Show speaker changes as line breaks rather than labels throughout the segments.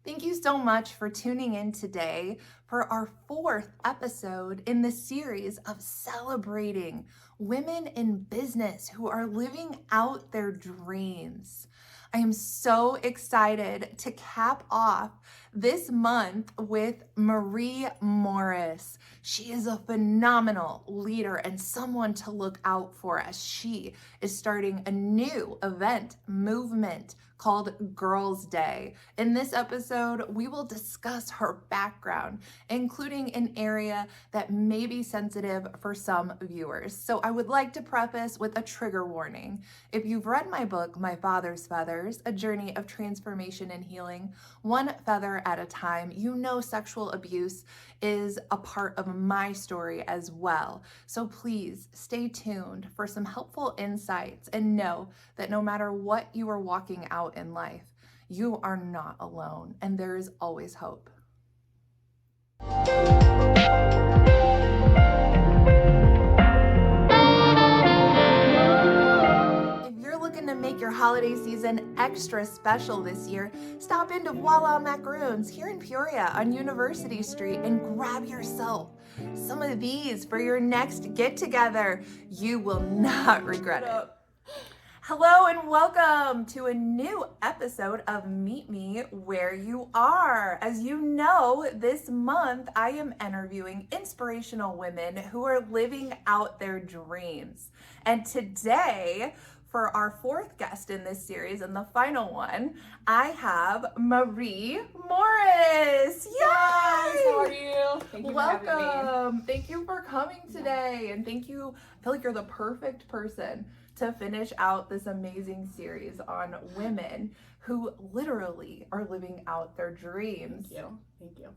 Thank you so much for tuning in today for our fourth episode in the series of celebrating women in business who are living out their dreams. I am so excited to cap off this month with Marie Morris. She is a phenomenal leader and someone to look out for as she is starting a new event movement called Girls Day. In this episode, we will discuss her background, including an area that may be sensitive for some viewers. So I would like to preface with a trigger warning. If you've read my book, My Father's Feathers, A Journey of Transformation and Healing, one feather at a time, you know sexual abuse is a part of my story as well. So please stay tuned for some helpful insights and know that no matter what you are walking out in life, you are not alone and there is always hope. Looking to make your holiday season extra special this year, stop into Voila Macaroons here in Peoria on University Street and grab yourself some of these for your next get-together. You will not regret it. Hello and welcome to a new episode of Meet Me Where You Are. As you know, this month I am interviewing inspirational women who are living out their dreams. And today, for our fourth guest in this series and the final one, I have Marie Morris. Yay!
Hi, how are you? Thank you
Welcome.
for having me.
Thank you for coming today. And thank you. I feel like you're the perfect person to finish out this amazing series on women who literally are living out their dreams.
Thank you.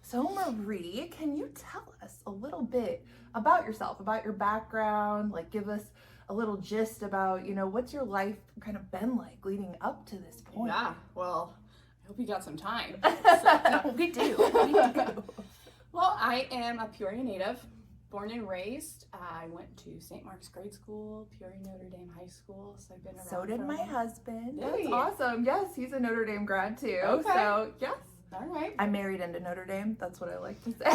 So Marie, can you tell us a little bit about yourself, about your background, like give us a little gist about, what's your life kind of been like leading up to this point?
Yeah, well, I hope you got some time.
We do.
Well, I am a Peoria native, born and raised. I went to St. Mark's grade school, Peoria Notre Dame High School, so I've been around.
So did my husband.
Really?
That's awesome. Yes, he's a Notre Dame grad too.
Okay.
So, yes.
All right.
I married into Notre Dame. That's what I like to say.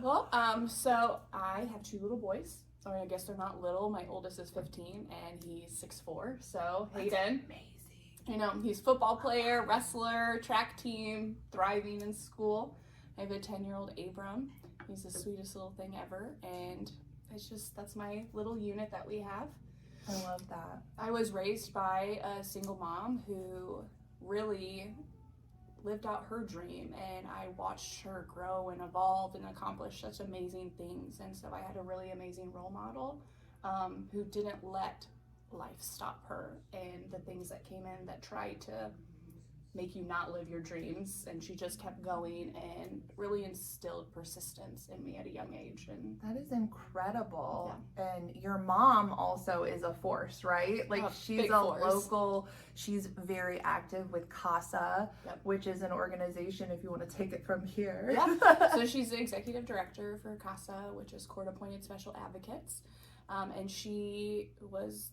Well, so I have two little boys. I guess they're not little. My oldest is 15 and he's 6'4". So Hayden,
amazing.
He's football player, wrestler, track team, thriving in school. I have a 10-year-old Abram. He's the sweetest little thing ever, and that's my little unit that we have.
I love that.
I was raised by a single mom who really lived out her dream, and I watched her grow and evolve and accomplish such amazing things. And so I had a really amazing role model who didn't let life stop her and the things that came in that tried to make you not live your dreams, and she just kept going and really instilled persistence in me at a young age. And
that is incredible. Yeah. And your mom also is a force, right? Like she's a local, she's very active with CASA, which is an organization, if you want to take it from here.
Yeah. So she's the executive director for CASA, which is Court Appointed Special Advocates. And she was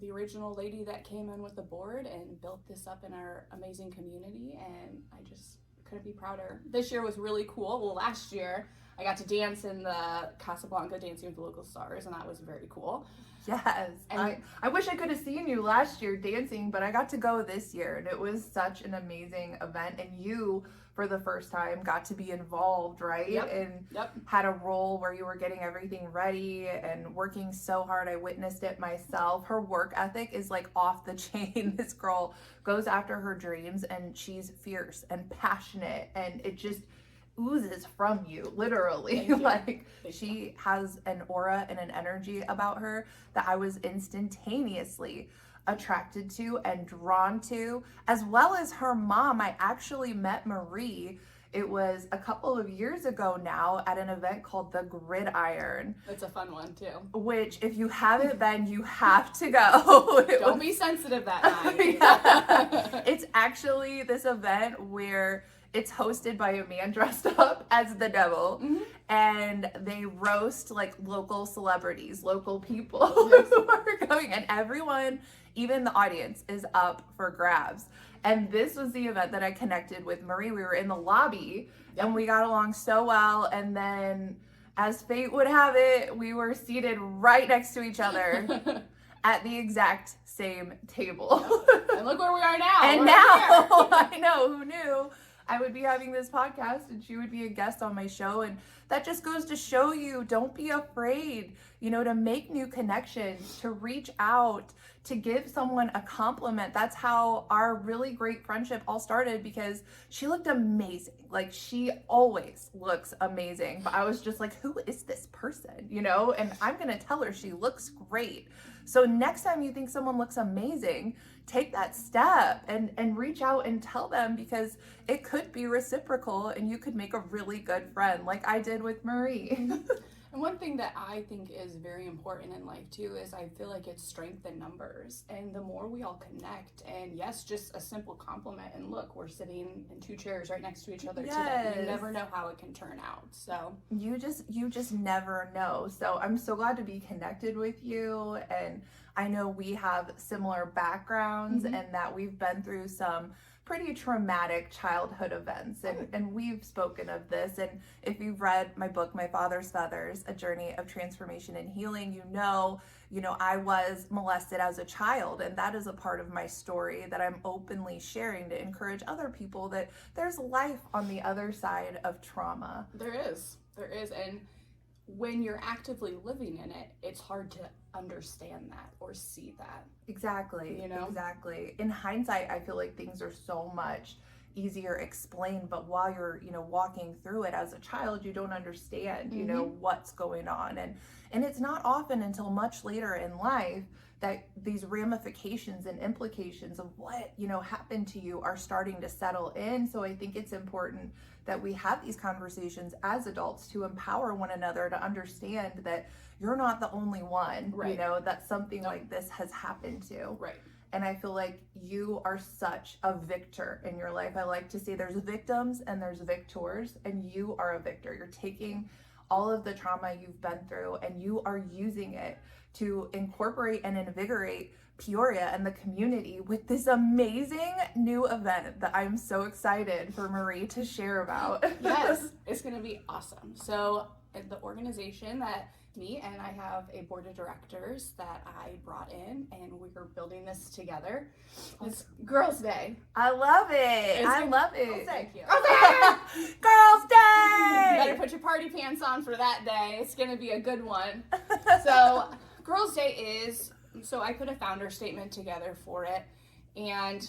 the original lady that came in with the board and built this up in our amazing community, and I just couldn't be prouder. This year was really cool. Well, last year I got to dance in the Casablanca Dancing with the Local Stars, and that was very cool.
Yes, and I wish I could have seen you last year dancing, but I got to go this year, and it was such an amazing event, and you, for the first time, got to be involved, right? And had a role where you were getting everything ready and working so hard. I witnessed it myself. Her work ethic is like off the chain. This girl goes after her dreams, and she's fierce and passionate, and it just oozes from you, literally. Like she has an aura and an energy about her that I was instantaneously attracted to and drawn to, as well as her mom. I actually met Marie, it was a couple of years ago now, at an event called the Gridiron.
It's a fun one too.
Which, if you haven't been, you have to go.
Don't be sensitive that night.
It's actually this event where It's hosted by a man dressed up as the devil,
Mm-hmm.
and they roast like local celebrities, local people
Yes.
who are going, and everyone, even the audience, is up for grabs. And this was the event that I connected with Marie. We were in the lobby and we got along so well. And then, as fate would have it, we were seated right next to each other at the exact same table.
And look where we are now.
And
We're
now,
here.
I know, who knew I would be having this podcast and she would be a guest on my show. And that just goes to show you, don't be afraid, to make new connections, to reach out, to give someone a compliment. That's how our really great friendship all started, because she looked amazing. Like, she always looks amazing. But I was just like, who is this person? And I'm going to tell her she looks great. So next time you think someone looks amazing, take that step and reach out and tell them, because it could be reciprocal and you could make a really good friend, like I did with Marie.
And one thing that I think is very important in life too is I feel like it's strength in numbers. And the more we all connect, and yes, just a simple compliment, and look, we're sitting in 2 chairs right next to each other today. You never know how it can turn out. So
you just never know. So I'm so glad to be connected with you, and I know we have similar backgrounds,
Mm-hmm.
and that we've been through some pretty traumatic childhood events, and we've spoken of this. And if you've read my book, My Father's Feathers, A Journey of Transformation and Healing, I was molested as a child, and that is a part of my story that I'm openly sharing to encourage other people that there's life on the other side of trauma.
There is. And when you're actively living in it, it's hard to understand that or see that.
Exactly. Exactly. In hindsight, I feel like things are so much easier explained, but while you're, walking through it as a child, you don't understand, what's going on. And it's not often until much later in life that these ramifications and implications of what, happened to you are starting to settle in. So I think it's important that we have these conversations as adults to empower one another to understand that you're not the only one,
Right.
That something like this has happened to.
Right.
And I feel like you are such a victor in your life. I like to say there's victims and there's victors, and you are a victor. You're taking all of the trauma you've been through and you are using it to incorporate and invigorate Peoria and the community with this amazing new event that I'm so excited for Marie to share about.
Yes, it's going to be awesome. So the organization that me and I have a board of directors that I brought in, and we're building this together. It's Girls' Day.
I love it. I love it.
Oh, thank you.
Girls'
You
Day!
better put your party pants on for that day. It's going to be a good one. So Girls' Day so I put a founder statement together for it, and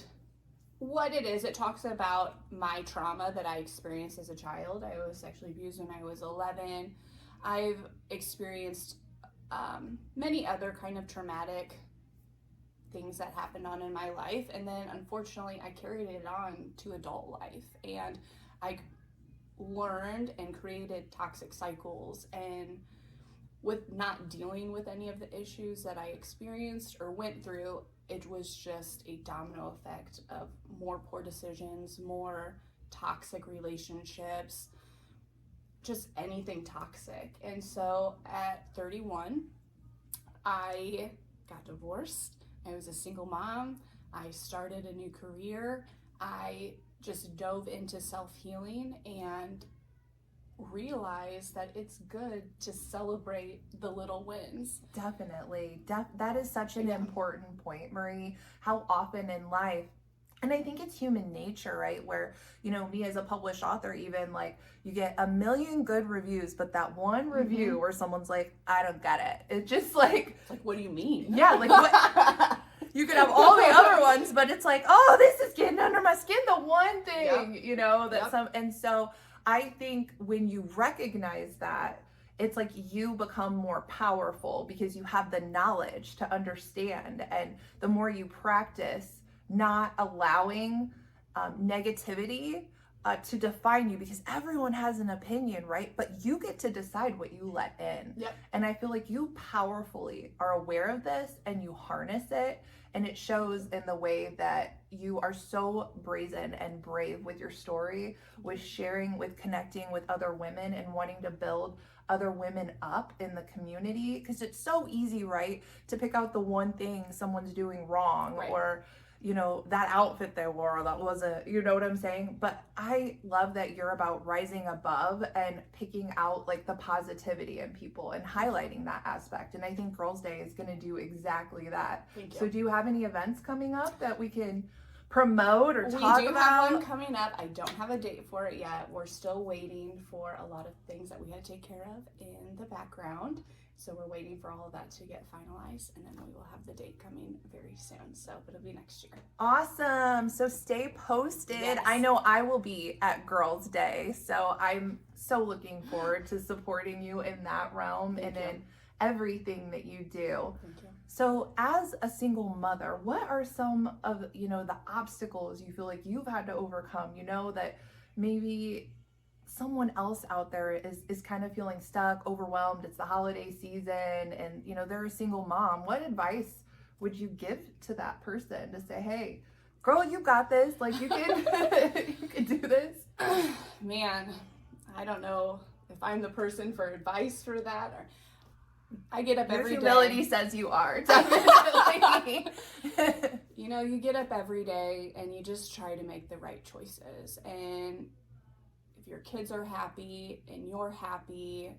what it is, it talks about my trauma that I experienced as a child. I was sexually abused when I was 11. I've experienced many other kind of traumatic things that happened on in my life, and then unfortunately I carried it on to adult life, and I learned and created toxic cycles, and with not dealing with any of the issues that I experienced or went through, it was just a domino effect of more poor decisions, more toxic relationships, just anything toxic. And so at 31, I got divorced. I was a single mom. I started a new career. I just dove into self-healing and realized that it's good to celebrate the little wins.
Definitely. That is such an important point, Marie. How often in life, and I think it's human nature, right? Where, me as a published author, even like you get a million good reviews, but that one review where someone's like, I don't get it. It's just like,
It's like, what do you mean?
Yeah, like what? You could have all the other ones, but it's like, oh, this is getting under my skin. The one thing, and so I think when you recognize that, it's like you become more powerful because you have the knowledge to understand. And the more you practice not allowing negativity to define you, because everyone has an opinion, right? But you get to decide what you let in.
Yep.
And I feel like you powerfully are aware of this and you harness it. And it shows in the way that you are so brazen and brave with your story, with sharing, with connecting with other women and wanting to build other women up in the community. Because it's so easy, right, to pick out the one thing someone's doing wrong,
right.
or that outfit they wore that wasn't, you know what I'm saying? But I love that you're about rising above and picking out like the positivity in people and highlighting that aspect. And I think Girls' Day is going to do exactly that.
Thank you.
So do you have any events coming up that we can promote or talk about?
We do have one coming up. I don't have a date for it yet. We're still waiting for a lot of things that we had to take care of in the background. So we're waiting for all of that to get finalized, and then we will have the date coming very soon. So it'll be next year.
Awesome. So stay posted.
Yes.
I know I will be at Girls' Day, so I'm so looking forward to supporting you in that realm and in everything that you do.
Thank you.
So as a single mother, what are some of, the obstacles you feel like you've had to overcome, that maybe someone else out there is kind of feeling stuck, overwhelmed? It's the holiday season and, they're a single mom. What advice would you give to that person to say, hey, girl, you got this. Like you can, you can do this.
Man, I don't know if I'm the person for advice for that, or I get up every day.
Your humility says you are, definitely.
You get up every day and you just try to make the right choices. And if your kids are happy and you're happy,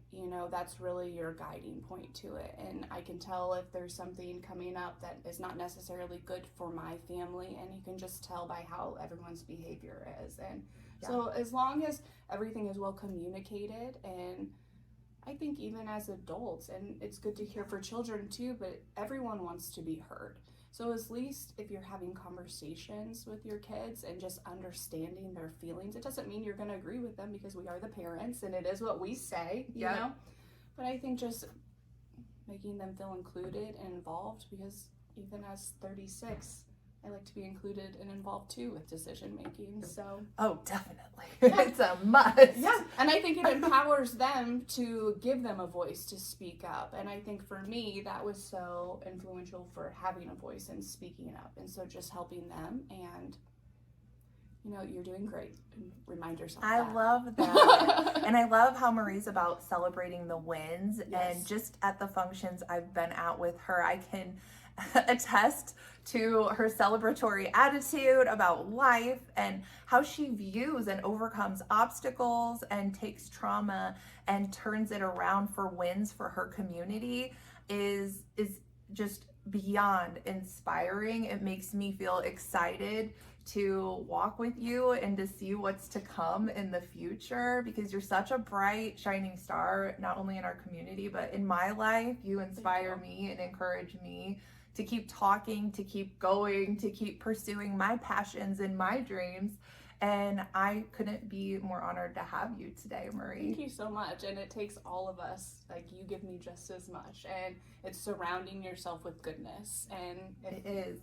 that's really your guiding point to it. And I can tell if there's something coming up that is not necessarily good for my family, and you can just tell by how everyone's behavior is. And so as long as everything is well communicated, and I think even as adults, and it's good to hear for children too, but everyone wants to be heard. So at least if you're having conversations with your kids and just understanding their feelings, it doesn't mean you're going to agree with them, because we are the parents and it is what we say, you know? But I think just making them feel included and involved, because even as 36, I like to be included and involved too with decision making. So
definitely. It's a must.
Yeah. And I think it empowers them to give them a voice to speak up. And I think for me, that was so influential for having a voice and speaking up. And so just helping them, and you're doing great. And remind yourself
I
that.
love that. And I love how Marie's about celebrating the wins.
Yes.
And just at the functions I've been at with her, I can attest to her celebratory attitude about life and how she views and overcomes obstacles and takes trauma and turns it around for wins for her community is just beyond inspiring. It makes me feel excited to walk with you and to see what's to come in the future, because you're such a bright, shining star, not only in our community, but in my life. You inspire me and encourage me to keep talking, to keep going, to keep pursuing my passions and my dreams. And I couldn't be more honored to have you today, Marie.
Thank you so much. And it takes all of us. Like, you give me just as much. And it's surrounding yourself with goodness. And
it is.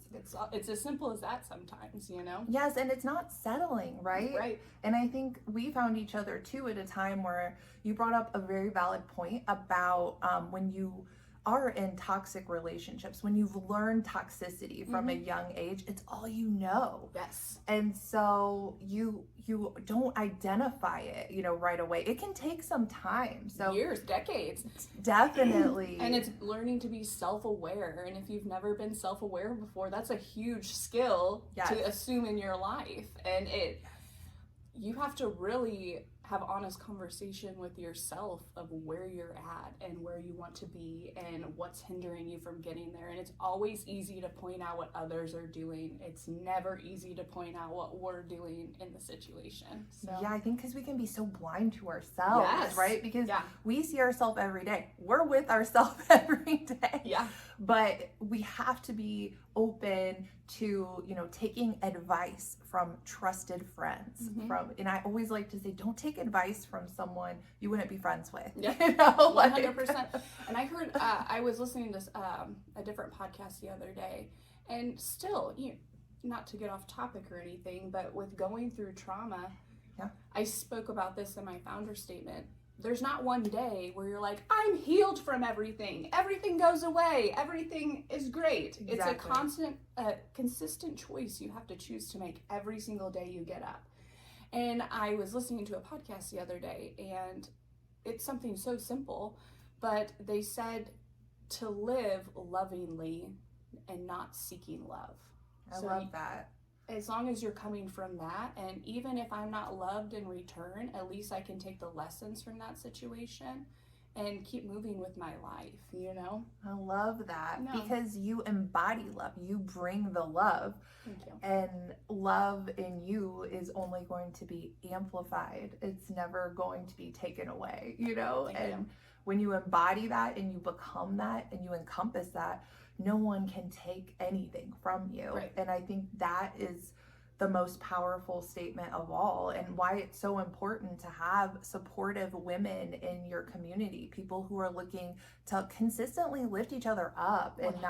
It's as simple as that sometimes,
Yes, and it's not settling, right?
Right.
And I think we found each other too at a time where you brought up a very valid point about when you are in toxic relationships, when you've learned toxicity from a young age, it's all you know.
Yes.
And so you don't identify it, right away. It can take some time. So
years, decades.
Definitely.
And it's learning to be self-aware. And if you've never been self-aware before, that's a huge skill to assume in your life. And you have to really have honest conversation with yourself of where you're at and where you want to be and what's hindering you from getting there. And it's always easy to point out what others are doing. It's never easy to point out what we're doing in the situation. So.
Yeah, I think because we can be so blind to ourselves, right? Because we see ourselves every day. We're with ourselves every day.
Yeah.
But we have to be open to, taking advice from trusted friends. And I always like to say, don't take advice from someone you wouldn't be friends with.
Yeah, 100%. And I heard, I was listening to a different podcast the other day, and still, not to get off topic or anything, but with going through trauma,
Yeah.
I spoke about this in my founder statement. There's not one day where you're like, I'm healed from everything. Everything goes away. Everything is great.
Exactly.
It's a consistent choice you have to choose to make every single day you get up. And I was listening to a podcast the other day, and it's something so simple, but they said to live lovingly and not seeking love.
I love that.
As long as you're coming from that, and even if I'm not loved in return, at least I can take the lessons from that situation and keep moving with my life, you know?
I love that
No.
because you embody love. You bring the love.
Thank you.
And love in you is only going to be amplified. It's never going to be taken away, you know?
Thank
and
you.
when you embody that and you become that and you encompass that, no one can take anything from you.
Right.
And I think that is the most powerful statement of all, and why it's so important to have supportive women in your community, people who are looking to consistently lift each other up and
100%.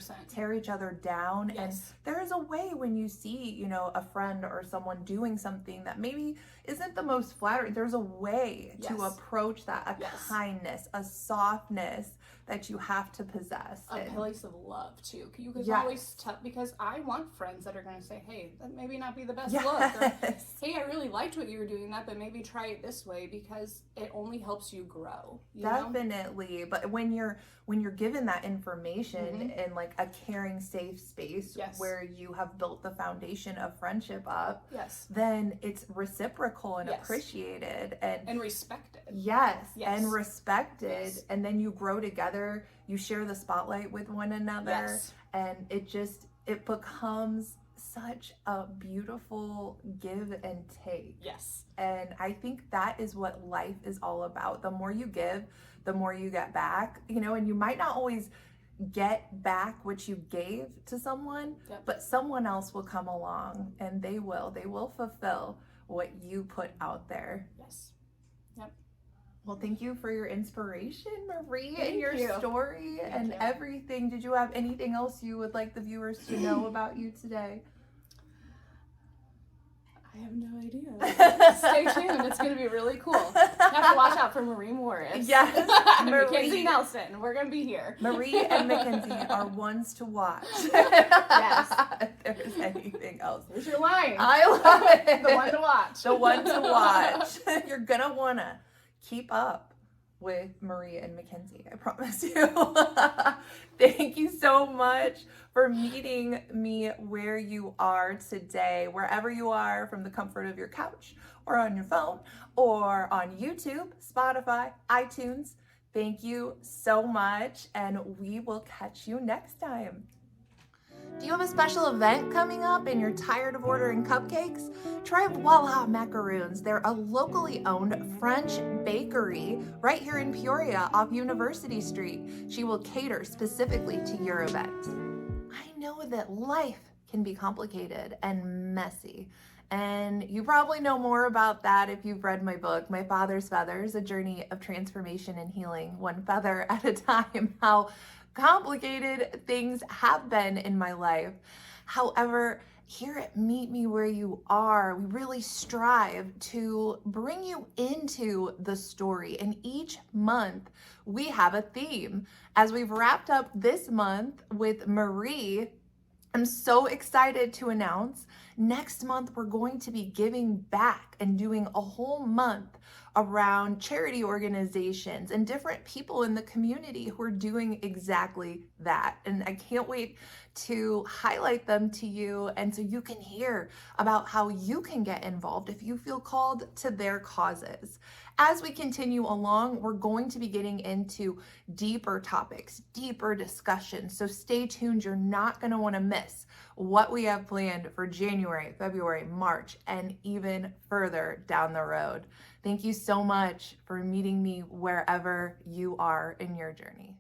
not tear each other down.
Yes.
And there is a way when you see, you know, a friend or someone doing something that maybe isn't the most flattering, there's a way to
Yes.
approach that, a
Yes.
kindness, a softness that you have to possess.
A
And
place of love too. You can
Yes.
always tell, because I want friends that are going to say, hey, that maybe not be the best
Yes.
look, or hey, I really liked what you were doing that, but maybe try it this way, because it only helps you grow, you know?
Definitely. But when you're given that information
Mhm.
in like a caring, safe space
Yes.
where you have built the foundation of friendship up,
Yes.
then it's reciprocal and
Yes.
appreciated and
respected.
yes,
Yes.
and respected.
Yes.
And then you grow together, you share the spotlight with one another,
Yes.
and it becomes such a beautiful give and take.
Yes.
And I think that is what life is all about. The more you give, the more you get back, you know, and you might not always get back what you gave to someone,
Yep.
but someone else will come along and they will fulfill what you put out there.
Yes.
Well, thank you for your inspiration, Marie,
Thank
and your
you.
story
Thank
and
you.
everything. Did you have anything else you would like the viewers to know about you today?
I have no idea. Stay tuned. It's going to be really cool. You have to watch out for Marie Morris.
Yes,
And
Marie.
MacKenzie Nelson. We're going to be here.
Marie and MacKenzie are ones to watch.
Yes.
If there's anything else.
Here's your line.
I love it.
The one to watch.
The one to watch. You're gonna wanna keep up with Marie and MacKenzie, I promise you. Thank you so much for meeting me where you are today, wherever you are, from the comfort of your couch or on your phone or on YouTube, Spotify, iTunes. Thank you so much, and we will catch you next time. Do you have a special event coming up and you're tired of ordering cupcakes? Try Voila Macaroons. They're a locally owned French bakery right here in Peoria off University Street. She will cater specifically to your event. I know that life can be complicated and messy, and you probably know more about that if you've read my book, My Father's Feathers, A Journey of Transformation and Healing, One Feather at a Time, how complicated things have been in my life. However, here at Meet Me Where You Are, we really strive to bring you into the story. And each month we have a theme. As we've wrapped up this month with Marie, I'm so excited to announce next month we're going to be giving back and doing a whole month around charity organizations and different people in the community who are doing exactly that. And I can't wait to highlight them to you, and so you can hear about how you can get involved if you feel called to their causes. As we continue along, we're going to be getting into deeper topics, deeper discussions. So stay tuned. You're not going to want to miss what we have planned for January, February, March, and even further down the road. Thank you so much for meeting me wherever you are in your journey.